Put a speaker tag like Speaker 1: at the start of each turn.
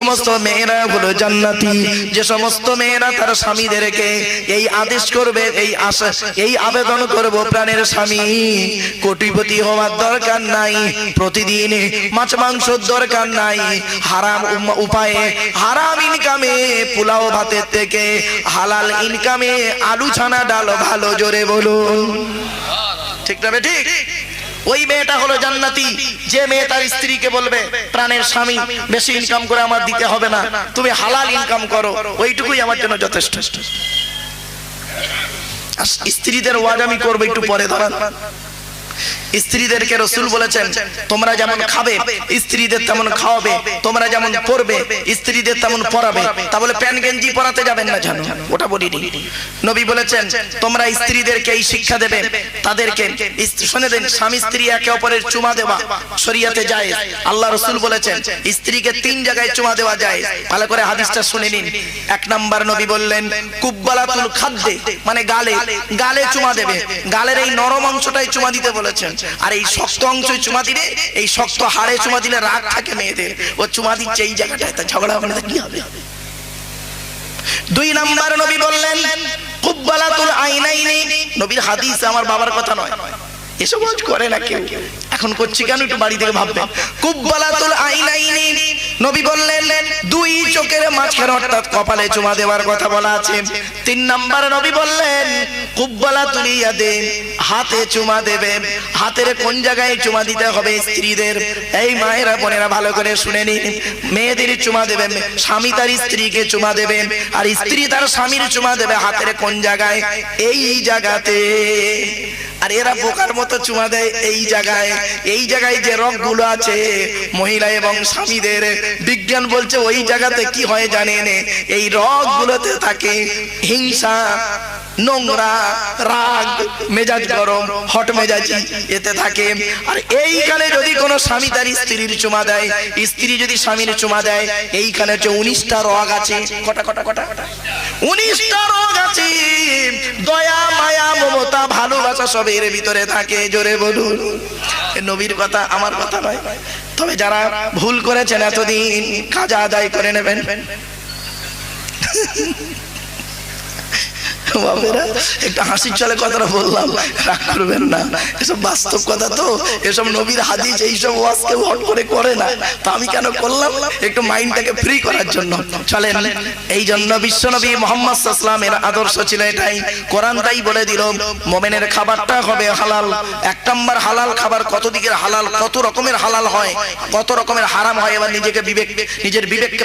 Speaker 1: সমস্ত মেয়েরা হলো জান্নাতি, যে সমস্ত মেয়েরা তার স্বামীদেরকে এই আদেশ করবে, এই আবেদন করব, প্রাণের স্বামী কোটিপতি হওয়ার দরকার নাই, প্রতিদিন মাছ মাংসর দরকার নাই, হারাম উপায়ে হারাম ইনকামে পোলাও ভাতের থেকে হালাল ইনকামে আলু ছানা ডাল ভালো, জোরে বলুন ঠিক না ঠিক? ওই মেয়েটা হলো জান্নাতি, যে মেয়ে তার স্ত্রীকে বলবে প্রাণের স্বামী বেশি ইনকাম করে আমার দিতে হবে না, তুমি হালাল ইনকাম করো, ওইটুকুই আমার জন্য যথেষ্ট। স্ত্রীদের ওয়াজ আমি করবো একটু পরে, ধরান স্ত্রীদেরকে রাসূল বলেছেন তোমরা যেমন খাবে স্ত্রীদের তেমন খাওয়াবে, তোমরা যেমন পরবে স্ত্রীদের তেমন পরাবে। তা বলে প্যান্ট গেঞ্জি পরাতে যাবেন না, জানো ওটা বলিনি। নবী বলেছেন তোমরা স্ত্রীদেরকে এই শিক্ষা দেবে, তাদেরকে শুনে দেন, স্বামী স্ত্রী একে অপরের চুমা দেওয়া শরীয়তে জায়েজ। আল্লাহ রাসূল বলেছেন স্ত্রীকে 3 জায়গায় চুমা দেওয়া যায়। ভালো করে হাদিসটা শুনে নিন। 1 নাম্বার নবী বললেন কুব্বালাতুল খাদ্দে, মানে গালে, গালে চুমা দেবে, গালের এই নরম অংশটাই চুমা দিতে বলেছেন। আর এই শক্ত অংশে চুমা দিলে, এই শক্ত হাড়ে চুমা দিলে রাগ থাকে মেয়েদের, ও চুমা দিচ্ছে এই জায়গাটায়, তা ঝগড়া হবে না, কি হবে? 2 নাম্বার নবী বললেন কুব্বালাতুল আইনাইনি, নবীর হাদিস, আমার বাবার কথা নয়, এসব কাজ করে না কেউ, এখন করছি কেন একটু বাড়ি থেকে ভাববেন। কুব্বালাতুল আইনাইনি নবী বললেন 2 চোখের মাঝখানে অর্থাৎ কপালে চুমা দেওয়ার কথা বলা আছে। 3 নাম্বার নবী বললেন কুব্বালাতুল ইয়াদে, হাতে চুমা দেবে। হাতের কোন জায়গায় চুমা দিতে হবে স্ত্রীদের? এই মায়েরা বোনেরা ভালো করে শুনে নিন। মেয়েদের চুমা দেবে, স্বামী তার স্ত্রীকে চুমা দেবে, আর স্ত্রী তার স্বামীর চুমা দেবে। হাতের কোন জায়গায়? এই জায়গাতে। আর এরা বোকার মতো চুমা দেয় এই জায়গায়, এই জায়গায় যে রগগুলো আছে মহিলা এবং স্বামীদের, বিজ্ঞান বলছে ওই জায়গাতে কি হয় জানেন? এই রগগুলোতে থাকে হিংসা, নোংরা, রাগ, মেজাজ গরম, হট মেজাজি এতে থাকে। আর এইখানে যদি কোনো স্বামী তার স্ত্রীর চুমা দেয়, স্ত্রী যদি স্বামীর চুমা দেয়, এইখানে হচ্ছে 19টা রগ আছে। কটা কটা কটা 19টা রগ আছে। দয়া, মায়া, মমতা, ভালোবাসা সব এর ভিতরে থাকে, জোরে বলুন। নবীর কথা, আমার কথা নয়। তবে যারা ভুল করেছেন এতদিন কাজা আদায় করে নেবেন। একটা হাসির চলে কথাটা বললাম, রাগ করবেন না, এসব বাস্তব কথা তো, এসব নবীর হাদিস, এইসব ওয়াজ কেউ হট করে করে না। তা আমি কেন করলাম? একটু মাইন্ডটাকে ফ্রি করার জন্য। চলেন, এই জন্য বিশ্বনবী মুহাম্মদ সাল্লাল্লাহু আলাইহি ওয়াসাল্লামের আদর্শ ছিল এটাই। কোরআন তাই বলে দিল মুমিনের খাবারটা হবে হালাল। 1 নাম্বার হালাল খাবার, কত দিকের হালাল, কত রকমের হালাল হয়, কত রকমের হারাম হয়, এবার নিজের বিবেককে